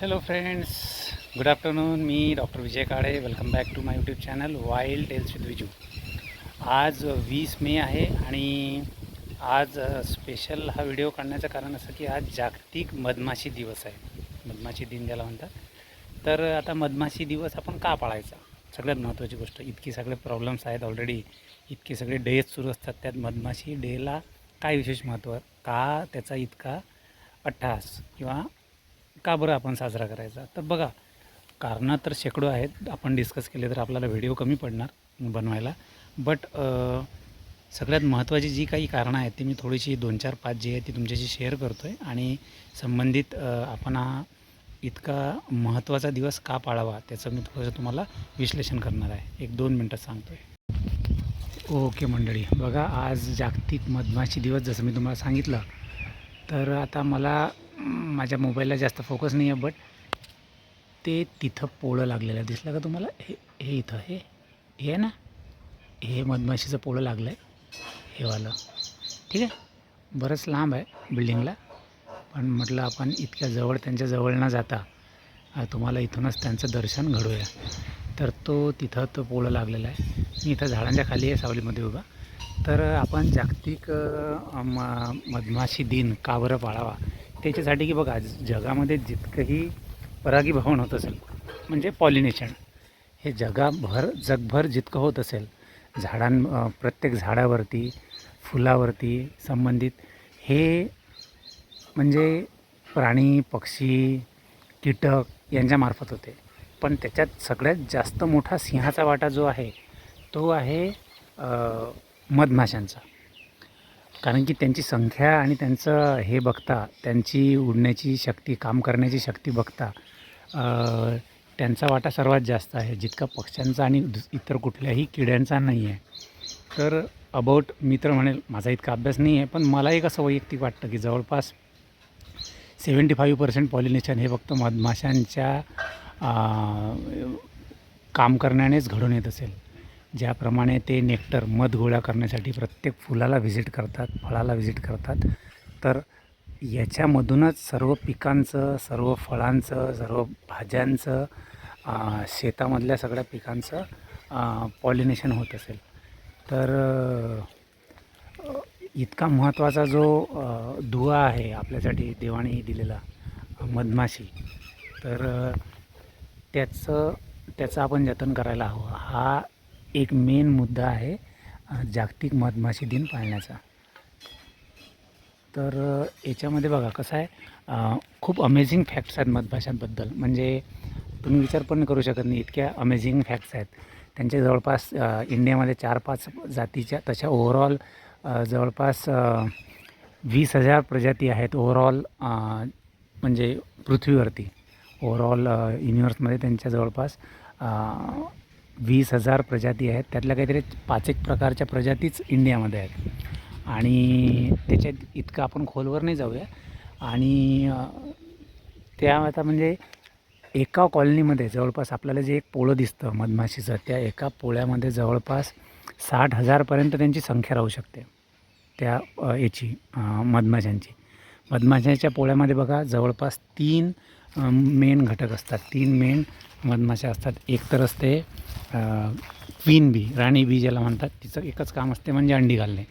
Hello friends, good afternoon. मी doctor Vijay Kale. Welcome back to my YouTube channel wild tales with Viju. आज 20 मे आहे आणि आज स्पेशल हा व्हिडिओ काढण्याचं कारण असं की आज जागतिक मधमाशी दिवस आहे. मधमाशी दिन ज्याला म्हणतात. तर आता मधमाशी दिवस आपण का पाळायचा? सगळ्यात महत्त्वाची गोष्ट, इतकी सगळे प्रॉब्लेम्स आहेत ऑलरेडी, इतके सगळे डेज सुरू असतात, त्यात मधमाशी डेला काय विशेष महत्त्व, का त्याचा इतका अट्टहास किंवा का बरं आपण साजरा करायचा? तर बघा, कारणं तर शेकडो आहेत. आपण डिस्कस केले तर आपल्याला व्हिडिओ कमी पडणार बनवायला. बट सगळ्यात महत्त्वाची जी काही कारणं आहेत ती मी थोडीशी 2-4-5 जी आहे ती तुमच्याशी शेअर करतो आहे आणि संबंधित आपण हा इतका महत्त्वाचा दिवस का पाळावा त्याचं मी थोडंसं तुम्हाला विश्लेषण करणार आहे. 1-2 मिनटात सांगतो आहे. ओके मंडळी, बघा, आज जागतिक मधमाशी दिवस जसं मी तुम्हाला सांगितलं. तर आता मला माझ्या मोबाईलला जास्त फोकस नाही आहे, बट ते तिथं पोळं लागलेलं दिसलं का तुम्हाला? हे इथं हे आहे ना, हे मधमाशीचं पोळं लागलं आहे, हे वालं. ठीक आहे, बरंच लांब आहे बिल्डिंगला, पण म्हटलं आपण इतक्या जवळ, त्यांच्या जवळ न जाता तुम्हाला इथूनच त्यांचं दर्शन घडूया. तर तिथं तो पोळं लागलेला आहे. मी इथं झाडांच्या खाली आहे, सावलीमध्ये उभा. तर आपण जागतिक मधमाशी दिन का बरं पाळावा त्याच्यासाठी की बघा, जगामध्ये जितकंही परागीभवन होत असेल, म्हणजे पॉलिनेशन, हे जगभर जितकं होत असेल, प्रत्येक झाडावरती, फुलावरती संबंधित, हे म्हणजे प्राणी, पक्षी, कीटक यांच्यामार्फत होते. पण त्याच्यात सगळ्यात जास्त मोठा सिंहाचा वाटा जो आहे तो आहे मधमाशांचा. कारण की त्यांची संख्या आणि त्यांचं हे बघता, त्यांची उडण्याची शक्ती, काम करण्याची शक्ती बघता, त्यांचा वाटा सर्वात जास्त आहे, जितका पक्ष्यांचा आणि इतर कुठल्याही किड्यांचा नाही आहे. तर मी तर म्हणेल, माझा इतका अभ्यास नाही आहे, पण मला एक असं वैयक्तिक वाटतं की जवळपास 75% पॉलिनेशन हे फक्त मधमाशांच्या काम करण्यानेच घडून येत असेल. ज्याप्रमाणे ते नेक्टर, मध गोळा करण्यासाठी प्रत्येक फुलाला व्हिजिट करतात, फळाला व्हिजिट करतात, तर याच्यामधूनच सर्व पिकांचं, सर्व फळांचं, सर्व भाज्यांचं, शेतामधल्या सगळ्या पिकांचं पॉलिनेशन होत असेल. तर इतका महत्त्वाचा जो दुवा आहे आपल्यासाठी देवाने दिलेला, मधमाशी, तर त्याचं आपण जतन करायला हवं. हा एक मेन मुद्दा आहे जागतिक मधमाशी दिन पाळण्याचा. तर याच्यामध्ये बघा कसं आहे, खूप अमेझिंग फॅक्ट्स आहेत मधमाशांबद्दल, म्हणजे तुम्ही विचार पण करू शकत नाही, इतक्या अमेझिंग फॅक्ट्स आहेत. त्यांच्या जवळपास इंडियामध्ये 4-5 जातीच्या, तशा ओव्हरऑल जवळपास 20,000 प्रजाती आहेत ओव्हरऑल, म्हणजे पृथ्वीवरती. ओव्हरऑल युनिवर्समध्ये त्यांच्या जवळपास 20,000 प्रजाती आहेत. त्यातल्या काहीतरी 5-1 प्रकारच्या प्रजातीच इंडियामध्ये आहेत. आणि त्याच्यात इतकं आपण खोलवर नाही जाऊया. आणि आता म्हणजे एका कॉलनीमध्ये जवळपास आपल्याला जे एक पोळं दिसतं मधमाशीचं, त्या एका पोळ्यामध्ये जवळपास 60,000पर्यंत त्यांची संख्या राहू शकते, त्या मधमाशांच्या पोळ्यामध्ये बघा, जवळपास 3 मेन घटक असतात, 3 मेन मधमाशा असतात. एक तर असते क्वीन बी, राणी बी ज्याला म्हणतात, तिचं एकच काम असते म्हणजे अंडी घालणे.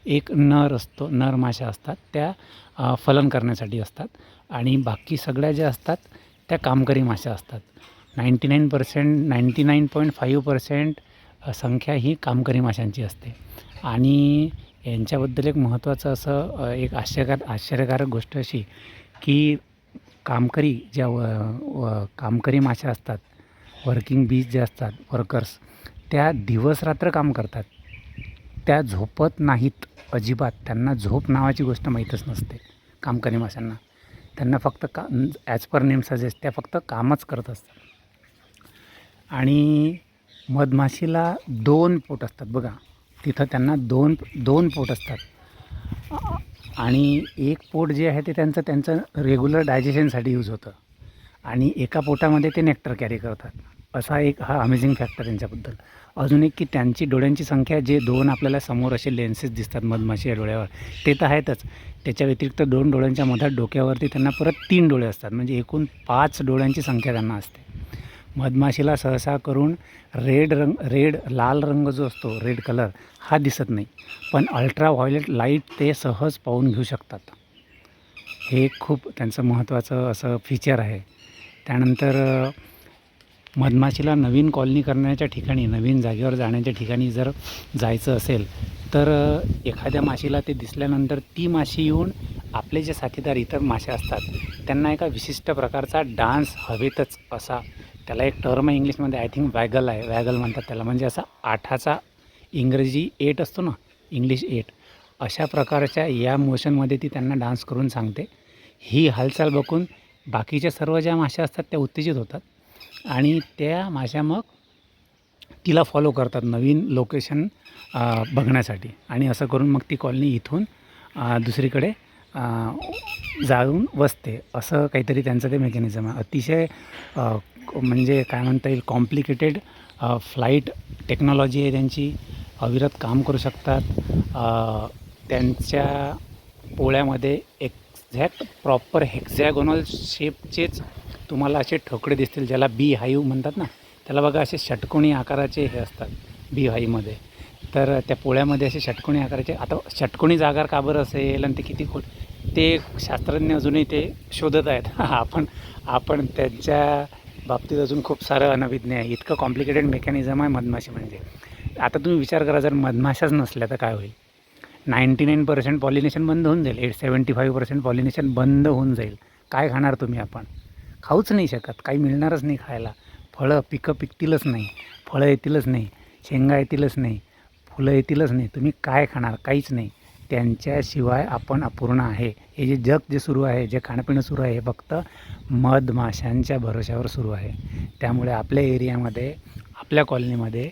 एक नर माशा असतात, त्या फलन करण्यासाठी असतात. आणि बाकी सगळ्या ज्या असतात त्या कामकरी माशा असतात. 99.5% संख्या ही कामकरी माशांची असते. आणि यांच्याबद्दल एक महत्त्वाचं असं एक आश्चर्यकारक गोष्ट अशी की कामकरी माशा असतात, वर्किंग बीज जे असतात, वर्कर्स, त्या दिवसरात्र काम करतात. त्या झोपत नाहीत अजिबात. त्यांना झोप नावाची गोष्ट माहीतच नसते कामकरी माशांना. त्यांना फक्त ॲज पर नेम सजेस्ट, त्या फक्त कामच करत असतात. आणि मधमाशीला 2 पोट असतात बघा, तिथं त्यांना दोन पोट असतात. आणि एक पोट जे आहे ते त्यांचं रेग्युलर डायजेशनसाठी यूज होतं, आणि एका पोटामध्ये ते नेक्टर कॅरी करतात. असा एक हा अमेझिंग फॅक्टर त्यांच्याबद्दल. अजून एक की त्यांची डोळ्यांची संख्या, जे 2 आपल्याला समोर असे लेन्सेस दिसतात मधमाशीच्या डोळ्यावर, ते तर आहेतच. त्याच्या व्यतिरिक्त 2 डोळ्यांच्या मधात डोक्यावरती त्यांना परत 3 डोळे असतात. म्हणजे एकूण 5 डोळ्यांची संख्या त्यांना असते. मधमाशीला सहसा करून रेड लाल रंग जो असतो, रेड कलर, हा दिसत नाही. पण अल्ट्राव्हायोलेट लाईट ते सहज पाहून घेऊ शकतात. हे खूप त्यांचं महत्त्वाचं असं फीचर आहे. त्यानंतर मधमाशीला नवीन कॉलनी करण्याच्या ठिकाणी, नवीन जागेवर जाण्याच्या ठिकाणी जर जायचं असेल तर एखाद्या माशीला ते दिसल्यानंतर ती माशी येऊन आपले जे साथीदार इतर माश्या असतात त्यांना एका विशिष्ट प्रकारचा डान्स हवेतच, असा त्याला एक टर्म आहे इंग्लिशमध्ये, आय थिंक वॅगल आहे, वॅगल म्हणतात त्याला. म्हणजे असा 8चा इंग्रजी 8 असतो ना, इंग्लिश 8, अशा प्रकारच्या या मोशनमध्ये ती त्यांना डान्स करून सांगते. ही हालचाल बघून बाकीच्या सर्व ज्या माश्या असतात त्या उत्तेजित होतात आणि त्या माश्या मग तिला फॉलो करतात नवीन लोकेशन बघण्यासाठी. आणि असं करून मग ती कॉलनी इथून दुसरीकडे जाऊन वसते. असं काहीतरी त्यांचं ते मेकॅनिझम आहे. अतिशय म्हणजे काय म्हणता येईल, कॉम्प्लिकेटेड फ्लाईट टेक्नॉलॉजी आहे त्यांची. अविरत काम करू शकतात. त्यांच्या पोळ्यामध्ये एक्झॅक्ट प्रॉपर हेक्झॅगोनल शेपचेच तुम्हाला असे ठोकळे दिसतील, ज्याला बी हाईव्ह म्हणतात ना, त्याला बघा असे षटकोनी आकाराचे हे असतात बी हाईव्हमध्ये. तर त्या पोळ्यामध्ये असे षटकोनी आकाराचे, आता षटकोनी जागा का बरं असेल आणि ते किती खोल, ते शास्त्रज्ञ अजूनही ते शोधत आहेत. आपण त्यांच्या बाबतीत अजून खूप सारं अनभिज्ञ आहे. इतकं कॉम्प्लिकेटेड मेकॅनिझम आहे मधमाशी म्हणजे. आता तुम्ही विचार करा, जर मधमाशाच नसल्या तर काय होईल? 99% पॉलिनेशन बंद होऊन जाईल. 75% पॉलिनेशन बंद होऊन जाईल. काय खाणार तुम्ही? आपण खाऊच नाही शकत, काही मिळणारच नाही खायला. पिकं पिकतीलच नाही, फळं येतीलच नाही, शेंगा येतीलच नाही, फुलं येतीलच नाही. तुम्ही काय खाणार? काहीच नाही. त्यांच्याशिवाय आपण अपूर्ण आहे. हे जे जग जे सुरू आहे, जे खाणंपिणं सुरू आहे, हे फक्त मधमाशांच्या भरोश्यावर सुरू आहे. त्यामुळे आपल्या एरियामध्ये, आपल्या कॉलनीमध्ये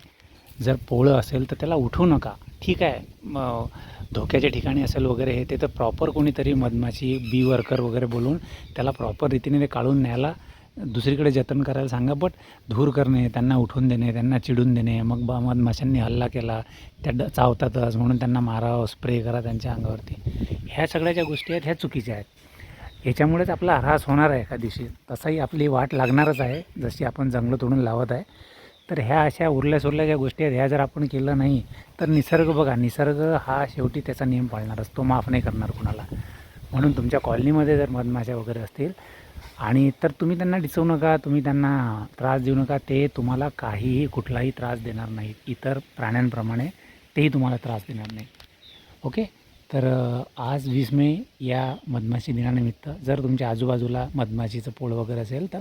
जर पोळं असेल तर त्याला उठवू नका. ठीक आहे, धोक्याच्या ठिकाणी असेल वगैरे हे, ते तर प्रॉपर कोणीतरी मधमाशी बी वर्कर वगैरे बोलून त्याला प्रॉपर रीतीने ते काढून न्यायला, दुसरीकडे जतन करायला सांगा. बट धूर करणे, त्यांना उठवून देणे, त्यांना चिडून देणे, मग मधमाशांनी हल्ला केला, त्या चावतातच म्हणून त्यांना मारावं, स्प्रे करा त्यांच्या अंगावरती, ह्या सगळ्या ज्या गोष्टी आहेत ह्या चुकीच्या आहेत. याच्यामुळेच आपला ह्रास होणार आहे एका दिवशी. तसाही आपली वाट लागणारच आहे, जशी आपण जंगलं तोडून लावत आहे. तर ह्या अशा उरल्या ज्या गोष्टी आहेत, ह्या जर आपण केलं नाही तर निसर्ग बघा, निसर्ग हा शेवटी त्याचा नियम पाळणारच, तो माफ नाही करणार कुणाला. म्हणून तुमच्या कॉलनीमध्ये जर मधमाशा वगैरे असतील आणि तर तुम्ही त्यांना डिसवू नका, तुम्ही त्यांना त्रास देऊ नका. ते तुम्हाला काहीही, कुठलाही त्रास देणार नाहीत. इतर प्राण्यांप्रमाणे तेही तुम्हाला त्रास देणार नाही. ओके. तर आज 20 मे या मधमाशी दिनानिमित्त जर तुमच्या आजूबाजूला मधमाशीचं पोळ वगैरे असेल तर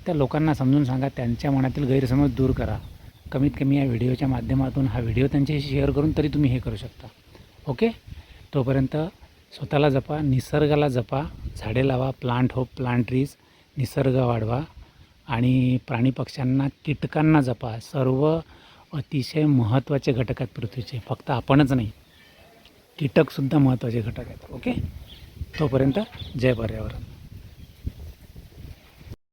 त्या लोकांना समजून सांगा, त्यांच्या मनातील गैरसमज दूर करा. कमीत कमी या व्हिडिओच्या माध्यमातून हा व्हिडिओ त्यांच्याशी शेअर करून तरी तुम्ही हे करू शकता. ओके. तोपर्यंत स्वतःला जपा, निसर्गाला जपा, झाडे लावा, प्लांट होप, प्लांट ट्रीज, निसर्ग वाढवा आणि प्राणी पक्ष्यांना, कीटकांना जपा. सर्व अतिशय महत्त्वाचे घटक आहेत पृथ्वीचे, फक्त आपणच नाही, कीटकसुद्धा महत्त्वाचे घटक आहेत. ओके. तोपर्यंत जय पर्यावरण.